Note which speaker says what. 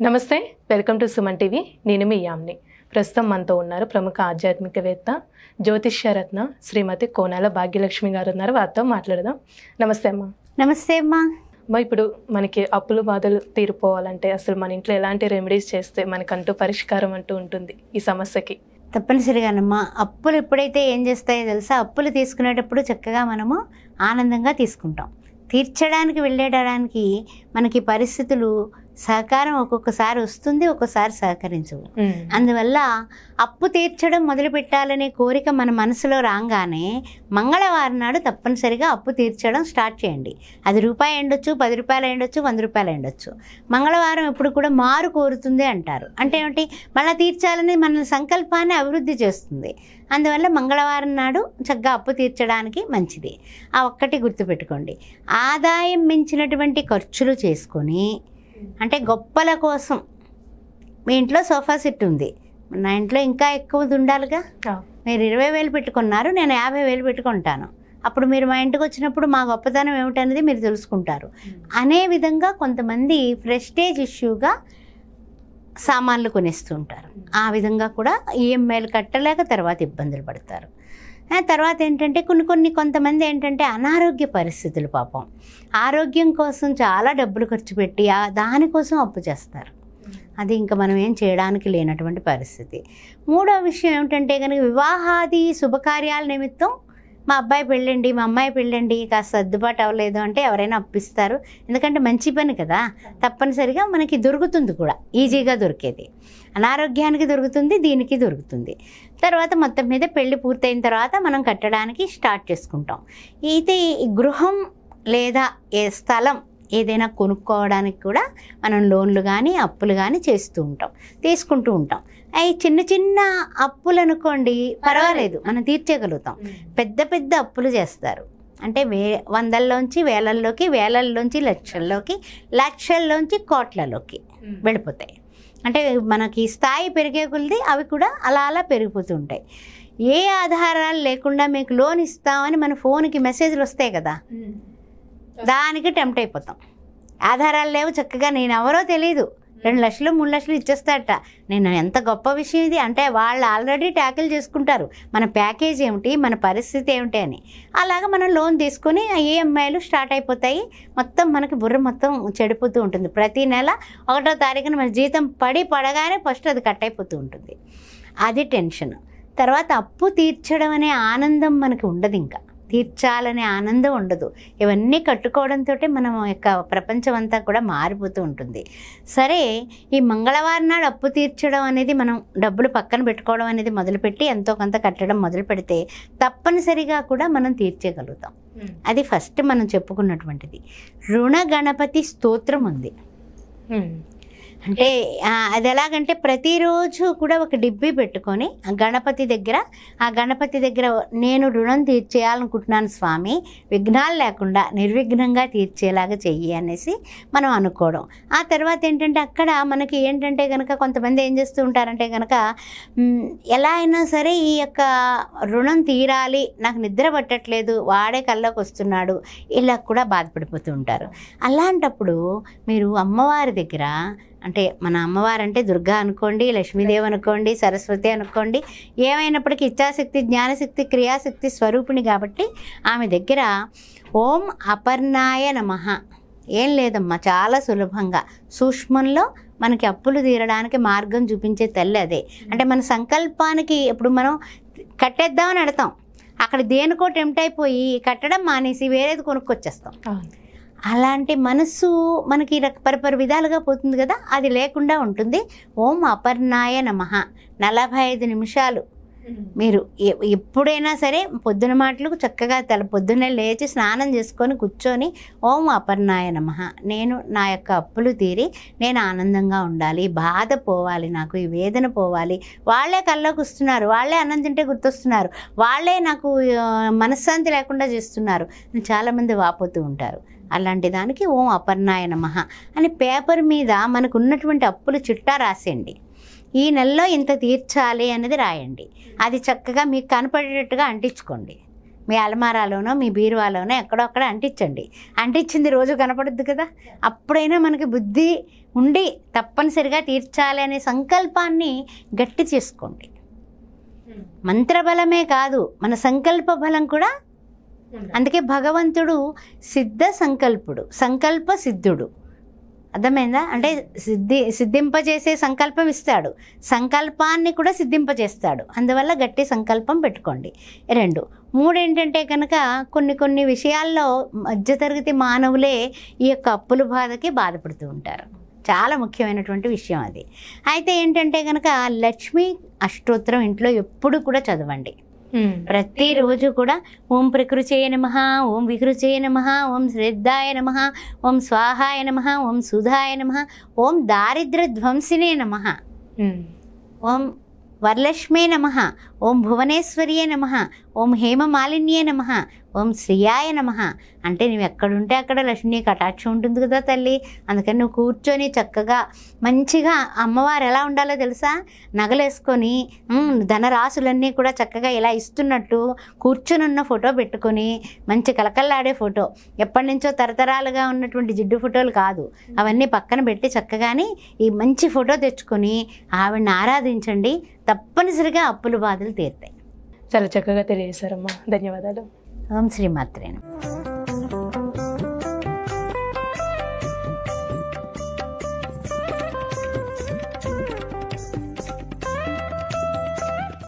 Speaker 1: నమస్తే, welcome to Suman TV. నేను మీ యామ్ని. ప్రస్తుతం మనతో ఉన్నారు ప్రముఖ ఆధ్యాత్మికవేత్త, జ్యోతిష్యరత్న శ్రీమతి కోనాల భాగ్యలక్ష్మి గారు ఉన్నారు. వారితో మాట్లాడదాం. నమస్తే అమ్మా.
Speaker 2: నమస్తే అమ్మా.
Speaker 1: ఇప్పుడు మనకి అప్పులు బాధలు తీరిపోవాలంటే అసలు మన ఇంట్లో ఎలాంటి రెమెడీస్ చేస్తే మనకంటూ పరిష్కారం అంటూ ఉంటుంది ఈ సమస్యకి?
Speaker 2: తప్పనిసరిగానమ్మా, అప్పులు ఎప్పుడైతే ఏం చేస్తాయో తెలుసా, అప్పులు తీసుకునేటప్పుడు చక్కగా మనము ఆనందంగా తీసుకుంటాం. తీర్చడానికి వెళ్ళేయడానికి మనకి పరిస్థితులు సహకారం ఒక్కొక్కసారి వస్తుంది, ఒక్కోసారి సహకరించవు. అందువల్ల అప్పు తీర్చడం మొదలు పెట్టాలనే కోరిక మన మనసులో రాగానే మంగళవారం నాడు తప్పనిసరిగా అప్పు తీర్చడం స్టార్ట్ చేయండి. అది రూపాయి ఉండొచ్చు, 10 రూపాయలు ఉండొచ్చు, 100 రూపాయలు ఉండొచ్చు. మంగళవారం ఎప్పుడు కూడా మారు కోరుతుంది అంటారు. అంటే ఏమిటి, మళ్ళీ తీర్చాలని మన సంకల్పాన్ని అభివృద్ధి చేస్తుంది. అందువల్ల మంగళవారం నాడు చక్కగా అప్పు తీర్చడానికి మంచిది. ఆ ఒక్కటి గుర్తుపెట్టుకోండి. ఆదాయం మించినటువంటి ఖర్చులు చేసుకొని, అంటే గొప్పల కోసం, మీ ఇంట్లో సోఫా సెట్ ఉంది, నా ఇంట్లో ఇంకా ఎక్కువది ఉండాలిగా. మీరు 20,000 పెట్టుకున్నారు, నేను 50,000 పెట్టుకుంటాను. అప్పుడు మీరు మా ఇంటికి వచ్చినప్పుడు మా గొప్పతనం ఏమిటనేది మీరు తెలుసుకుంటారు. అనే విధంగా కొంతమంది ప్రెస్టేజ్ ఇష్యూగా సామాన్లు కొనేస్తూ ఉంటారు. ఆ విధంగా కూడా ఈఎంఐలు కట్టలేక తర్వాత ఇబ్బందులు పడతారు. తర్వాత ఏంటంటే కొంతమంది ఏంటంటే అనారోగ్య పరిస్థితులు, పాపం ఆరోగ్యం కోసం చాలా డబ్బులు ఖర్చు పెట్టి దానికోసం అప్పు చేస్తారు. అది ఇంకా మనం ఏం చేయడానికి లేనటువంటి పరిస్థితి. మూడో విషయం ఏమిటంటే కనుక, వివాహాది శుభకార్యాల నిమిత్తం మా అబ్బాయి పెళ్ళండి, మా అమ్మాయి పెళ్ళండి, కాస్త సర్దుబాటు అవ్వలేదు అంటే ఎవరైనా అప్పిస్తారు. ఎందుకంటే మంచి పని కదా, తప్పనిసరిగా మనకి దొరుకుతుంది కూడా, ఈజీగా దొరికేది. అనారోగ్యానికి దొరుకుతుంది, దీనికి దొరుకుతుంది. తర్వాత మొత్తం మీద పెళ్ళి పూర్తయిన తర్వాత మనం కట్టడానికి స్టార్ట్ చేసుకుంటాం. అయితే ఈ గృహం లేదా స్థలం ఏదైనా కొనుక్కోవడానికి కూడా మనం లోన్లు కానీ అప్పులు కానీ తీసుకుంటూ ఉంటాం. అవి చిన్న చిన్న అప్పులు అనుకోండి, పర్వాలేదు, మనం తీర్చేయగలుగుతాం. పెద్ద పెద్ద అప్పులు చేస్తారు, అంటే వందల్లోంచి వేలల్లోకి, వేలల్లోంచి లక్షల్లోకి, లక్షల్లోంచి కోట్లలోకి వెళ్ళిపోతాయి. అంటే మనకి స్థాయి పెరిగే కొలది అవి కూడా అలా అలా పెరిగిపోతూ ఉంటాయి. ఏ ఆధారాలు లేకుండా మీకు లోన్ ఇస్తామని మన ఫోన్కి మెసేజ్లు వస్తాయి కదా, దానికి టెంప్ట్ అయిపోతాం. ఆధారాలు లేవు, చక్కగా నేను ఎవరో తెలియదు, 2 లక్షలు 3 లక్షలు ఇచ్చేస్తారట. నేను ఎంత గొప్ప విషయం ఇది అంటే, వాళ్ళు ఆల్రెడీ ట్యాకిల్ చేసుకుంటారు మన ప్యాకేజ్ ఏమిటి, మన పరిస్థితి ఏమిటి అని. అలాగా మనం లోన్ తీసుకొని ఈఎంఐలు స్టార్ట్ అయిపోతాయి. మొత్తం మనకి బుర్ర మొత్తం చెడిపోతూ ఉంటుంది. ప్రతి నెల 1వ తారీఖున మన జీతం పడగానే ఫస్ట్ అది కట్ అయిపోతూ ఉంటుంది. అది టెన్షన్. తర్వాత అప్పు తీర్చడం అనే ఆనందం మనకి ఉండదు, ఇంకా తీర్చాలనే ఆనందం ఉండదు. ఇవన్నీ కట్టుకోవడంతో మనం యొక్క ప్రపంచం అంతా కూడా మారిపోతూ ఉంటుంది. సరే, ఈ మంగళవారం నాడు అప్పు తీర్చడం అనేది, మనం డబ్బులు పక్కన పెట్టుకోవడం అనేది మొదలుపెట్టి ఎంతో కొంత కట్టడం మొదలు పెడితే తప్పనిసరిగా కూడా మనం తీర్చేయగలుగుతాం. అది ఫస్ట్ మనం చెప్పుకున్నటువంటిది. రుణ గణపతి స్తోత్రం ఉంది. అంటే అది ఎలాగంటే, ప్రతిరోజు కూడా ఒక డిబ్బీ పెట్టుకొని ఆ గణపతి దగ్గర నేను రుణం తీర్చేయాలనుకుంటున్నాను స్వామి, విఘ్నాలు లేకుండా నిర్విఘ్నంగా తీర్చేలాగా చెయ్యి అనేసి మనం అనుకోవడం. ఆ తర్వాత ఏంటంటే, అక్కడ మనకి ఏంటంటే కనుక కొంతమంది ఏం చేస్తూ ఉంటారంటే కనుక, ఎలా అయినా సరే ఈ యొక్క రుణం తీరాలి, నాకు నిద్ర పట్టట్లేదు, వాడే కల్లోకి వస్తున్నాడు, ఇలా కూడా బాధపడిపోతూ ఉంటారు. అలాంటప్పుడు మీరు అమ్మవారి దగ్గర, అంటే మన అమ్మవారు అంటే దుర్గా అనుకోండి, లక్ష్మీదేవి అనుకోండి, సరస్వతి అనుకోండి, ఏమైనప్పటికీ ఇచ్ఛాశక్తి, జ్ఞానశక్తి, క్రియాశక్తి స్వరూపిణి కాబట్టి ఆమె దగ్గర ఓం అపర్ణాయ నమః, ఏం లేదమ్మా, చాలా సులభంగా సూక్ష్మంలో మనకి అప్పులు తీరడానికి మార్గం చూపించే తల్లి అదే. అంటే మన సంకల్పానికి ఇప్పుడు మనం కట్టేద్దామని అడతాం, అక్కడ దేనికో టెంప్ట్ అయిపోయి కట్టడం మానేసి వేరేది కొనుక్కొచ్చేస్తాం. అలాంటి మనస్సు మనకి పరిపరి విధాలుగా పోతుంది కదా, అది లేకుండా ఉంటుంది. ఓం అపర్ణాయ నమః 45 నిమిషాలు మీరు ఎప్పుడైనా సరే పొద్దున మాటలకు చక్కగా పొద్దున్నే లేచి స్నానం చేసుకొని కూర్చొని ఓం అపర్ణాయ నమః, నేను నా యొక్క అప్పులు తీరి నేను ఆనందంగా ఉండాలి, బాధ పోవాలి, నాకు ఈ వేదన పోవాలి, వాళ్ళే కల్లోకి వస్తున్నారు, వాళ్ళే అన్నం తింటే గుర్తొస్తున్నారు, వాళ్ళే నాకు మనశ్శాంతి లేకుండా చేస్తున్నారు, చాలామంది వాపోతూ ఉంటారు. అలాంటి దానికి ఓం అపర్ణాయ నమః అని పేపర్ మీద మనకు ఉన్నటువంటి అప్పులు చిట్టా రాసేయండి. ఈ నెలలో ఇంత తీర్చాలి అనేది రాయండి. అది చక్కగా మీకు కనపడేటట్టుగా అంటించుకోండి. మీ అలమారాలోనో మీ బీరువాలోనో ఎక్కడో అక్కడ అంటించండి. అంటించింది రోజు కనపడుద్ది కదా, అప్పుడైనా మనకి బుద్ధి ఉండి తప్పనిసరిగా తీర్చాలి అనే సంకల్పాన్ని గట్టి చేసుకోండి. మంత్రబలమే కాదు, మన సంకల్ప బలం కూడా. అందుకే భగవంతుడు సిద్ధ సంకల్పుడు, సంకల్ప సిద్ధుడు. అర్థమైందా? అంటే సిద్ధింపజేసే సంకల్పం ఇస్తాడు, సంకల్పాన్ని కూడా సిద్ధింపజేస్తాడు. అందువల్ల గట్టి సంకల్పం పెట్టుకోండి. 2, 3 ఏంటంటే కనుక కొన్ని విషయాల్లో మధ్యతరగతి మానవులే ఈ యొక్క అప్పుల బాధకి బాధపడుతూ ఉంటారు. చాలా ముఖ్యమైనటువంటి విషయం అది. అయితే ఏంటంటే కనుక లక్ష్మీ అష్టోత్తరం ఇంట్లో ఎప్పుడు కూడా చదవండి. ప్రతిరోజు కూడా ఓం ప్రకృచయ నమః, ఓం వికృచయ నమః, ఓం శ్రద్ధాయ నమః, ఓం స్వాహాయ నమః, ఓం సుధాయ నమః, ఓం దారిద్ర్య ధ్వంసినే నమః, ఓం వరలక్ష్మే నమః, ఓం భువనేశ్వర్యే నమః, ఓం హేమమాలిన్యే నమః, ఓం శ్రీయాయ నమః. అంటే నువ్వు ఎక్కడుంటే అక్కడ లక్ష్మీ కటాక్షం ఉంటుంది కదా తల్లి. అందుకని నువ్వు కూర్చొని చక్కగా మంచిగా అమ్మవారు ఎలా ఉండాలో తెలుసా, నగలేసుకొని ధనరాశులన్నీ కూడా చక్కగా ఇలా ఇస్తున్నట్టు కూర్చొని ఉన్న ఫోటో పెట్టుకొని, మంచి కలకల్లాడే ఫోటో, ఎప్పటి నుంచో తరతరాలుగా ఉన్నటువంటి జిడ్డు ఫోటోలు కాదు, అవన్నీ పక్కన పెట్టి చక్కగాని ఈ మంచి ఫోటో తెచ్చుకొని ఆవిడని ఆరాధించండి. తప్పనిసరిగా అప్పుల బాధలు తీరుతాయి.
Speaker 1: చాలా చక్కగా తెలియజేశారమ్మా, ధన్యవాదాలు.
Speaker 2: ఓం శ్రీమాత్రే నమః.